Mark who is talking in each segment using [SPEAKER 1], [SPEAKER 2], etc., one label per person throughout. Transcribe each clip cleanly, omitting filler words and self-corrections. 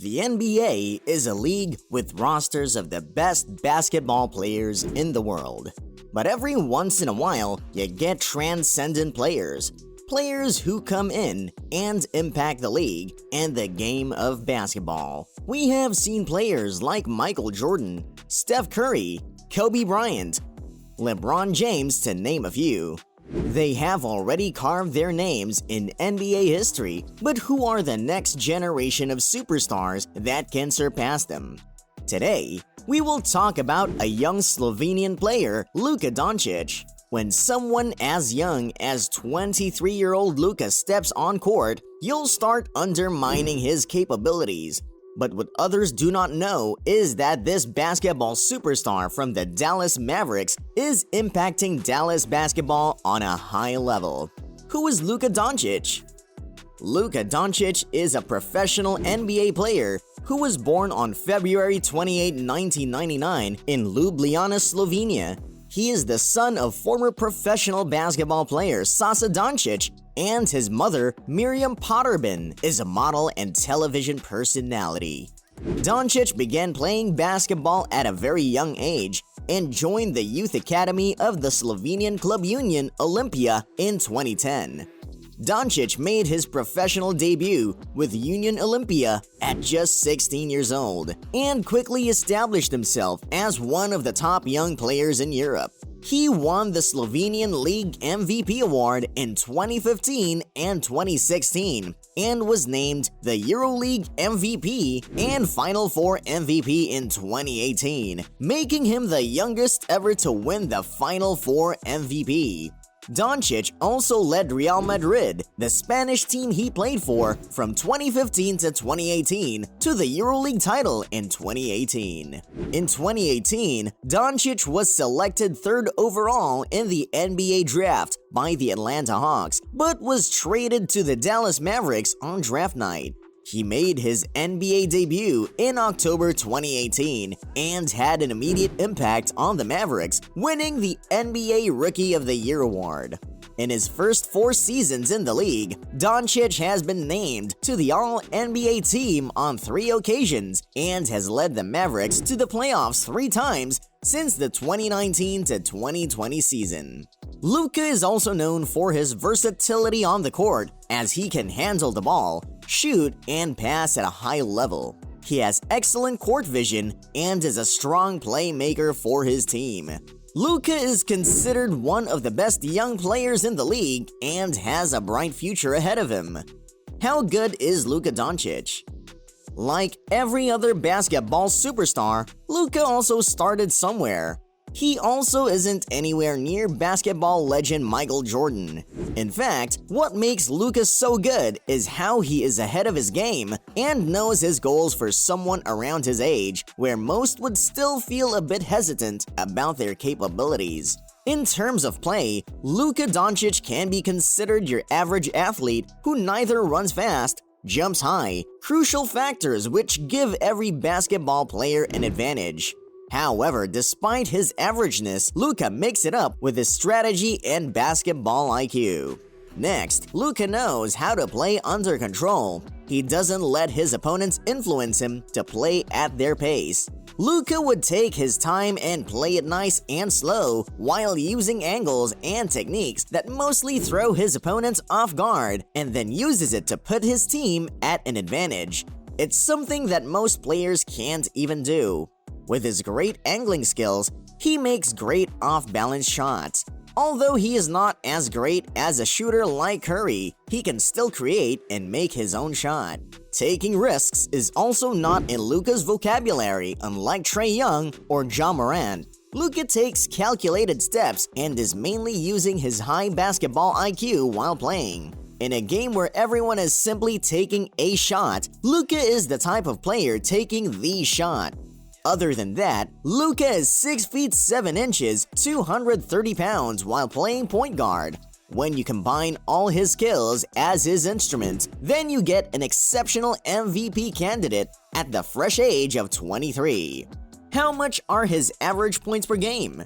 [SPEAKER 1] The NBA is a league with rosters of the best basketball players in the world. But every once in a while, you get transcendent players. Players who come in and impact the league and the game of basketball. We have seen players like Michael Jordan, Steph Curry, Kobe Bryant, LeBron James to name a few. They have already carved their names in NBA history, but who are the next generation of superstars that can surpass them? Today, we will talk about a young Slovenian player, Luka Doncic. When someone as young as 23-year-old Luka steps on court, you'll start undermining his capabilities. But what others do not know is that this basketball superstar from the Dallas Mavericks is impacting Dallas basketball on a high level. Who is Luka Doncic? Luka Doncic is a professional NBA player who was born on February 28, 1999 in Ljubljana, Slovenia. He is the son of former professional basketball player Sasa Doncic, and his mother, Miriam Potterbin, is a model and television personality. Doncic began playing basketball at a very young age and joined the youth academy of the Slovenian club union Olimpija in 2010. Doncic made his professional debut with Union Olimpija at just 16 years old and quickly established himself as one of the top young players in Europe. He won the Slovenian League MVP award in 2015 and 2016 and was named the EuroLeague MVP and Final Four MVP in 2018, making him the youngest ever to win the Final Four MVP. Doncic also led Real Madrid, the Spanish team he played for, from 2015 to 2018 to the EuroLeague title in 2018. In 2018, Doncic was selected third overall in the NBA draft by the Atlanta Hawks, but was traded to the Dallas Mavericks on draft night. He made his NBA debut in October 2018 and had an immediate impact on the Mavericks, winning the NBA Rookie of the Year award. In his first 4 seasons in the league, Doncic has been named to the All-NBA team on 3 occasions and has led the Mavericks to the playoffs 3 times since the 2019 to 2020 season. Luka is also known for his versatility on the court, as he can handle the ball, shoot, and pass at a high level. He has excellent court vision and is a strong playmaker for his team. Luka is considered one of the best young players in the league and has a bright future ahead of him. How good is Luka Doncic? Like every other basketball superstar, Luka also started somewhere. He also isn't anywhere near basketball legend Michael Jordan. In fact, what makes Luka so good is how he is ahead of his game and knows his goals for someone around his age, where most would still feel a bit hesitant about their capabilities. In terms of play, Luka Doncic can be considered your average athlete who neither runs fast, jumps high, crucial factors which give every basketball player an advantage. However, despite his averageness, Luka makes it up with his strategy and basketball IQ. Next, Luka knows how to play under control. He doesn't let his opponents influence him to play at their pace. Luka would take his time and play it nice and slow while using angles and techniques that mostly throw his opponents off guard and then uses it to put his team at an advantage. It's something that most players can't even do. With his great angling skills, he makes great off-balance shots. Although he is not as great as a shooter like Curry, he can still create and make his own shot. Taking risks is also not in Luka's vocabulary, unlike Trae Young or Ja Morant. Luka takes calculated steps and is mainly using his high basketball IQ while playing. In a game where everyone is simply taking a shot, Luka is the type of player taking the shot. Other than that, Luka is 6 feet 7 inches, 230 pounds while playing point guard. When you combine all his skills as his instrument, then you get an exceptional MVP candidate at the fresh age of 23. How much are his average points per game?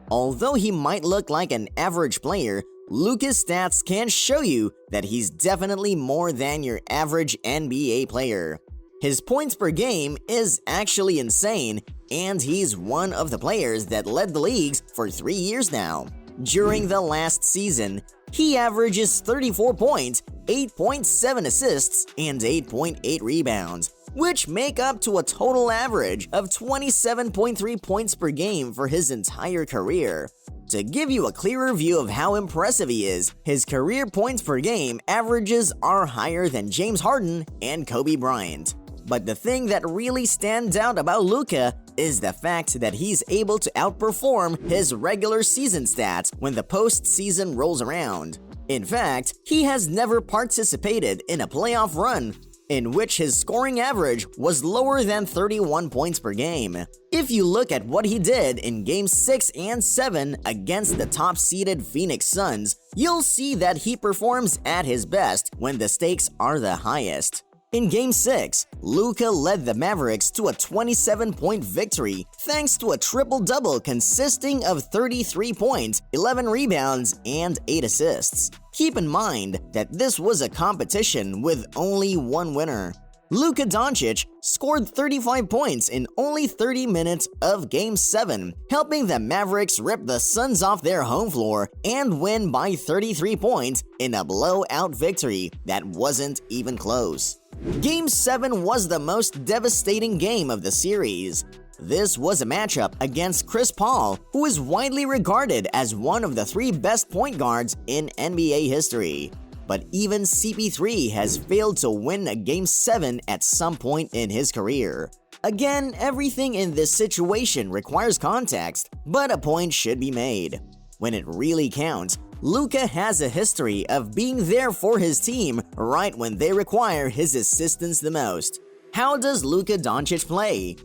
[SPEAKER 1] Although he might look like an average player, Luka's stats can show you that he's definitely more than your average NBA player. His points per game is actually insane, and he's one of the players that led the leagues for 3 years now. During the last season, he averages 34 points, 8.7 assists, and 8.8 rebounds, which make up to a total average of 27.3 points per game for his entire career. To give you a clearer view of how impressive he is, his career points per game averages are higher than James Harden and Kobe Bryant. But the thing that really stands out about Luka is the fact that he's able to outperform his regular season stats when the postseason rolls around. In fact, he has never participated in a playoff run in which his scoring average was lower than 31 points per game. If you look at what he did in Games 6 and 7 against the top-seeded Phoenix Suns, you'll see that he performs at his best when the stakes are the highest. In Game 6, Luka led the Mavericks to a 27-point victory thanks to a triple-double consisting of 33 points, 11 rebounds, and 8 assists. Keep in mind that this was a competition with only one winner. Luka Doncic scored 35 points in only 30 minutes of Game 7, helping the Mavericks rip the Suns off their home floor and win by 33 points in a blowout victory that wasn't even close. Game 7 was the most devastating game of the series. This was a matchup against Chris Paul, who is widely regarded as one of the 3 best point guards in NBA history. But even CP3 has failed to win a Game 7 at some point in his career. Again, everything in this situation requires context, but a point should be made. When it really counts, Luka has a history of being there for his team right when they require his assistance the most. How does Luka Doncic play?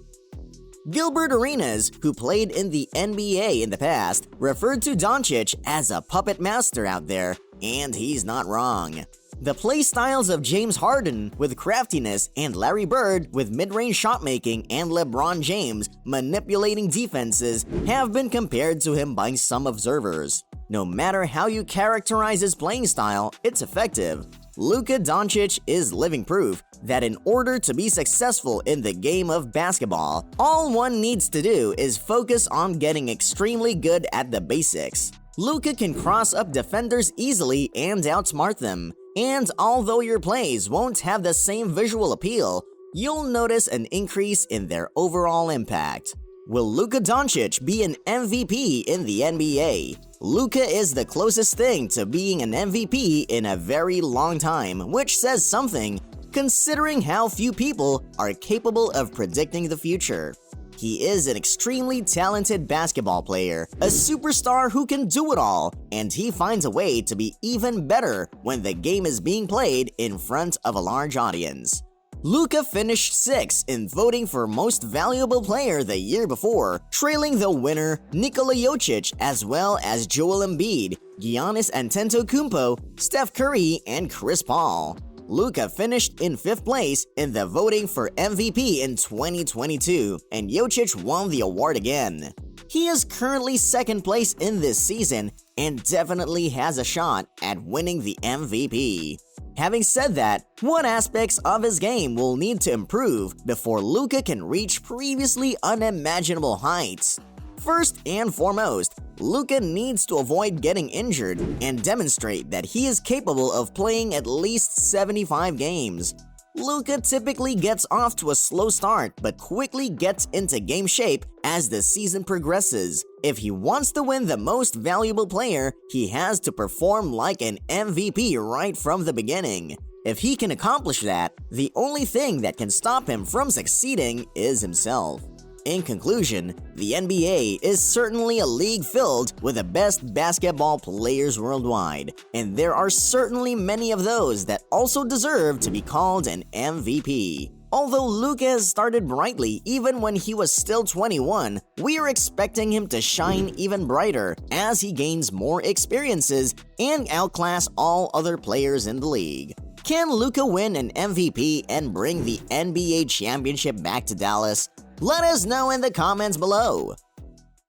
[SPEAKER 1] Gilbert Arenas, who played in the NBA in the past, referred to Doncic as a puppet master out there, and he's not wrong. The play styles of James Harden with craftiness and Larry Bird with mid-range shot-making and LeBron James manipulating defenses have been compared to him by some observers. No matter how you characterize his playing style, it's effective. Luka Doncic is living proof that in order to be successful in the game of basketball, all one needs to do is focus on getting extremely good at the basics. Luka can cross up defenders easily and outsmart them, and although your plays won't have the same visual appeal, you'll notice an increase in their overall impact. Will Luka Doncic be an MVP in the NBA? Luka is the closest thing to being an MVP in a very long time, which says something, considering how few people are capable of predicting the future. He is an extremely talented basketball player, a superstar who can do it all, and he finds a way to be even better when the game is being played in front of a large audience. Luka finished 6th in voting for Most Valuable Player the year before, trailing the winner Nikola Jokic as well as Joel Embiid, Giannis Antetokounmpo, Steph Curry, and Chris Paul. Luka finished in 5th place in the voting for MVP in 2022, and Jokic won the award again. He is currently 2nd place in this season and definitely has a shot at winning the MVP. Having said that, what aspects of his game will need to improve before Luka can reach previously unimaginable heights? First and foremost, Luka needs to avoid getting injured and demonstrate that he is capable of playing at least 75 games. Luka typically gets off to a slow start but quickly gets into game shape as the season progresses. If he wants to win the Most Valuable Player, he has to perform like an MVP right from the beginning. If he can accomplish that, the only thing that can stop him from succeeding is himself. In conclusion, the NBA is certainly a league filled with the best basketball players worldwide, and there are certainly many of those that also deserve to be called an MVP. Although Luka has started brightly even when he was still 21, we are expecting him to shine even brighter as he gains more experiences and outclass all other players in the league. Can Luka win an MVP and bring the NBA championship back to Dallas? Let us know in the comments below.